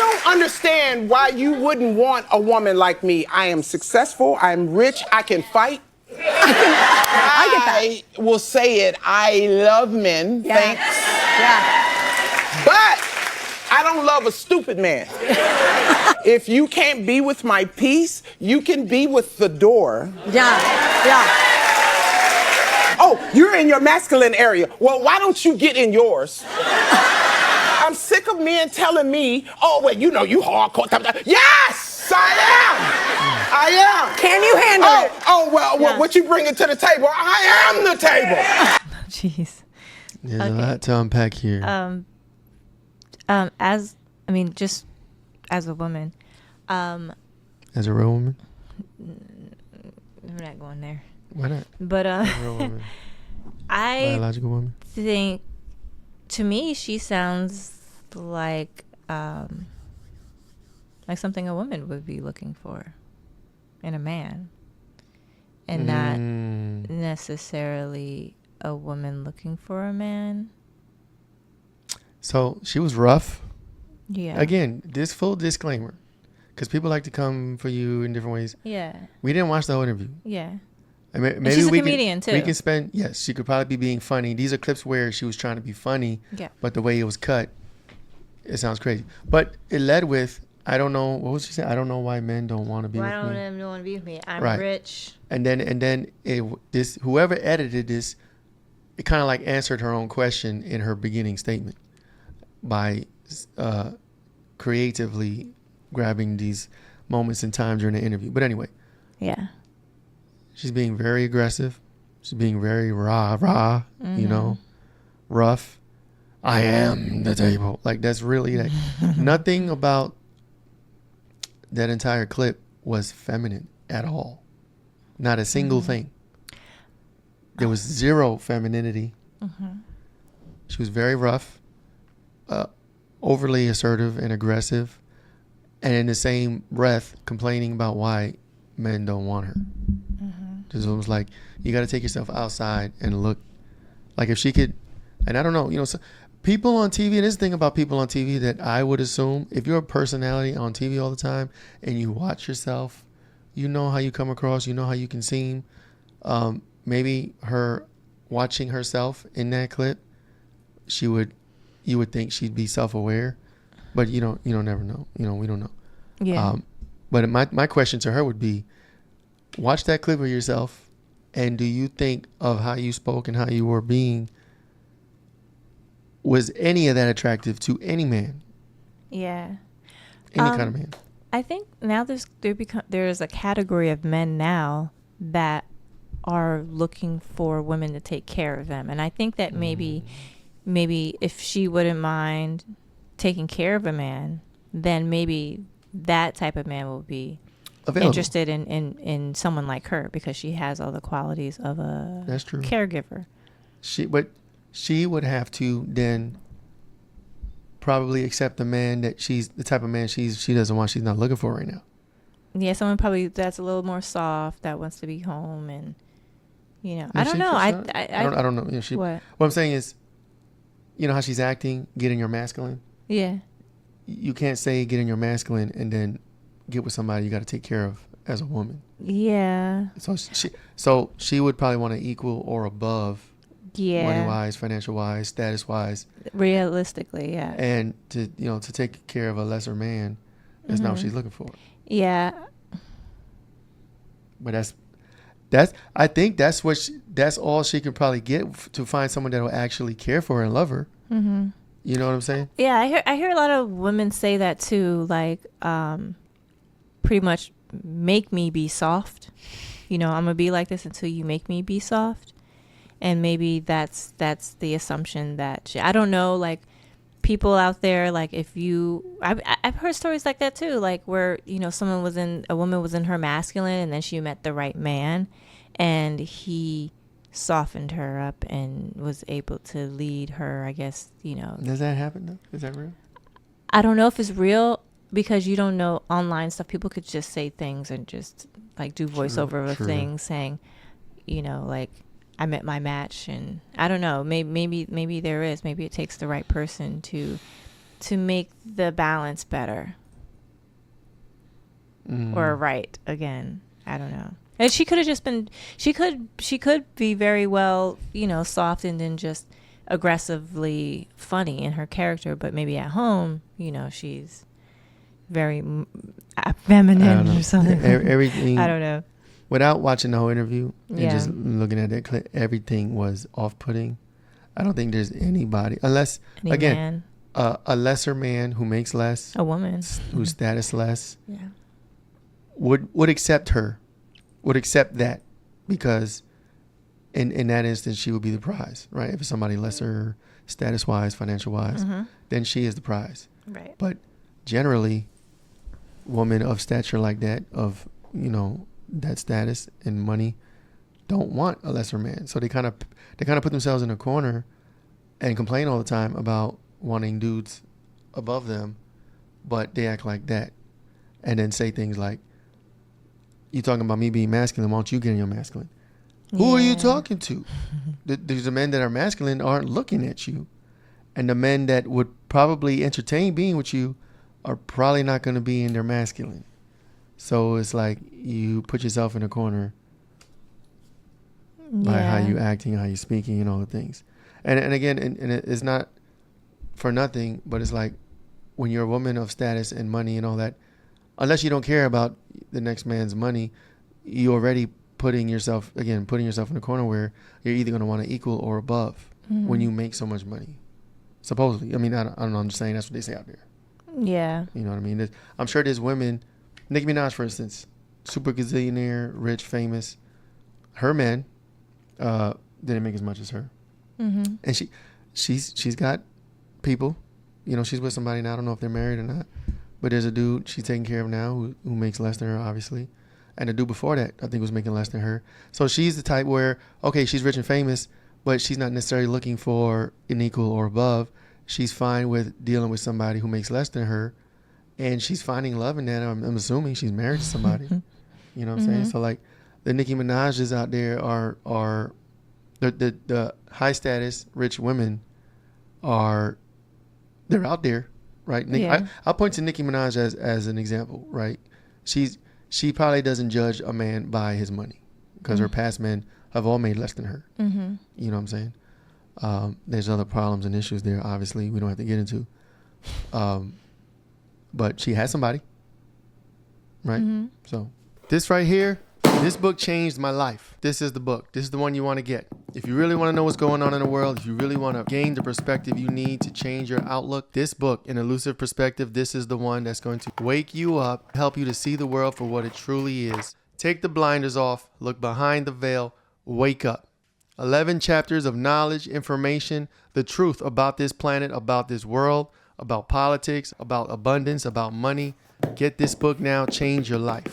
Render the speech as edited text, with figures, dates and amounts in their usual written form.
don't understand why you wouldn't want a woman like me. I am successful. I'm rich. I can fight. I get that. I will say it. I love men. Yeah. Thanks. Yeah. But I don't love a stupid man. If you can't be with my peace, you can be with the door. Yeah. Yeah. Oh, you're in your masculine area. Well, why don't you get in yours? I'm sick of men telling me, oh, well, you know, you hardcore. Yes, I am. I am. Can you handle it? Oh, well, what you bringing to the table? I am the table. Jeez. There's a lot to unpack here. Just as a woman. As a real woman? I'm not going there. Why not? But A real woman. Biological woman. think, to me, she sounds like something a woman would be looking for in a man, and not necessarily a woman looking for a man. So she was rough. Yeah. Again, this full disclaimer, because people like to come for you in different ways. Yeah. We didn't watch the whole interview. Yeah. I mean, maybe she's a we comedian too. We can spend. Yes, she could probably be being funny. These are clips where she was trying to be funny. Yeah. But the way it was cut, it sounds crazy. But it led with, I don't know, what was she saying? I don't know why men don't want to be with me. Why don't men want to be with me? I'm Right. rich. And then this whoever edited this, it kind of like answered her own question in her beginning statement by creatively grabbing these moments in time during the interview. But anyway, Yeah. she's being very aggressive. She's being very rah, you know, rough. I am the table. Like, that's really like nothing about that entire clip was feminine at all. Not a single thing. There was zero femininity. She was very rough, overly assertive and aggressive, and in the same breath complaining about why men don't want her. Just almost like, you got to take yourself outside and look. Like, if she could, and I don't know, you know, so people on TV, and this thing about people on TV that I would assume, if you're a personality on TV all the time and you watch yourself, you know how you come across, you know how you can seem. Maybe her watching herself in that clip, you would think she'd be self-aware, but you don't never know. You know, we don't know. Yeah. But my question to her would be, watch that clip of yourself, and do you think of how you spoke and how you were being, was any of that attractive to any man? Yeah. Any kind of man? I think now there's a category of men now that are looking for women to take care of them, and I think that maybe if she wouldn't mind taking care of a man, then maybe that type of man will be Available. interested in someone like her, because she has all the qualities of a That's true. caregiver. She would have to then probably accept the man that she's the type of man she doesn't want, she's not looking for right now. Yeah, someone probably that's a little more soft, that wants to be home, and you know, I don't know. I don't know. You know, what I'm saying is, you know how she's acting, get in your masculine. Yeah. You can't say get in your masculine and then get with somebody you got to take care of as a woman. Yeah. So she would probably want to equal or above. Yeah. Money wise, financial wise, status wise. Realistically, yeah. And to take care of a lesser man, that's not what she's looking for. Yeah. But I think that's all she could probably get to find someone that will actually care for her and love her. Mm-hmm. You know what I'm saying? Yeah, I hear a lot of women say that too, like pretty much make me be soft. You know, I'm gonna be like this until you make me be soft. And maybe that's the assumption that I don't know, like people out there, like if I've heard stories like that too, like where, you know, a woman was in her masculine and then she met the right man and he softened her up and was able to lead her, I guess, you know. Does that happen though? Is that real? I don't know if it's real, because you don't know online stuff. People could just say things and just like do voiceover of things saying, you know, like I met my match, and I don't know, maybe there is, maybe it takes the right person to to make the balance better or right again. I don't know. And she could have just been, she could be very well, you know, softened and just aggressively funny in her character, but maybe at home, you know, she's very feminine or something. Everything. I don't know. Without watching the whole interview and Yeah. just looking at that clip, everything was off-putting. I don't think there's anybody, unless, Any again, man, a lesser man who makes less, a woman. who's status less, Yeah. would accept her, would accept that, because in that instance she would be the prize, right? If it's somebody lesser status-wise, financial-wise, then she is the prize. Right. But generally, women of stature like that, of, you know, that status and money, don't want a lesser man. So they kind of put themselves in a corner and complain all the time about wanting dudes above them, but they act like that, and then say things like, "You talking about me being masculine? Why don't you get in your masculine?" Who are you talking to? The men that are masculine aren't looking at you, and the men that would probably entertain being with you are probably not going to be in their masculine. So it's like you put yourself in a corner by how you acting, how you speaking, and all the things. And again, and it's not for nothing, but it's like when you're a woman of status and money and all that, unless you don't care about the next man's money, you're already putting yourself in a corner where you're either going to want to equal or above when you make so much money. Supposedly. I mean, I don't know. I'm just saying that's what they say out there. Yeah. You know what I mean? I'm sure there's women, Nicki Minaj, for instance, super gazillionaire, rich, famous. Her men didn't make as much as her. And she's got people. You know, she's with somebody now. I don't know if they're married or not. But there's a dude she's taking care of now who makes less than her, obviously. And the dude before that, I think, was making less than her. So she's the type where, okay, she's rich and famous, but she's not necessarily looking for an equal or above. She's fine with dealing with somebody who makes less than her. And she's finding love in that. I'm assuming she's married to somebody. You know what I'm saying? So, like, the Nicki Minaj's out there are the high status, rich women they're out there, right? I'll point to Nicki Minaj as an example, right? She probably doesn't judge a man by his money because her past men have all made less than her. You know what I'm saying? There's other problems and issues there, obviously, we don't have to get into. But she has somebody, right? So this right here, this book changed my life. This is the book. This is the one you want to get. If you really want to know what's going on in the world, if you really want to gain the perspective you need to change your outlook, this book, An Elusive Perspective, this is the one that's going to wake you up, help you to see the world for what it truly is. Take the blinders off, look behind the veil, wake up. 11 chapters of knowledge, information, the truth about this planet, about this world, about politics, about abundance, about money. Get this book now, change your life.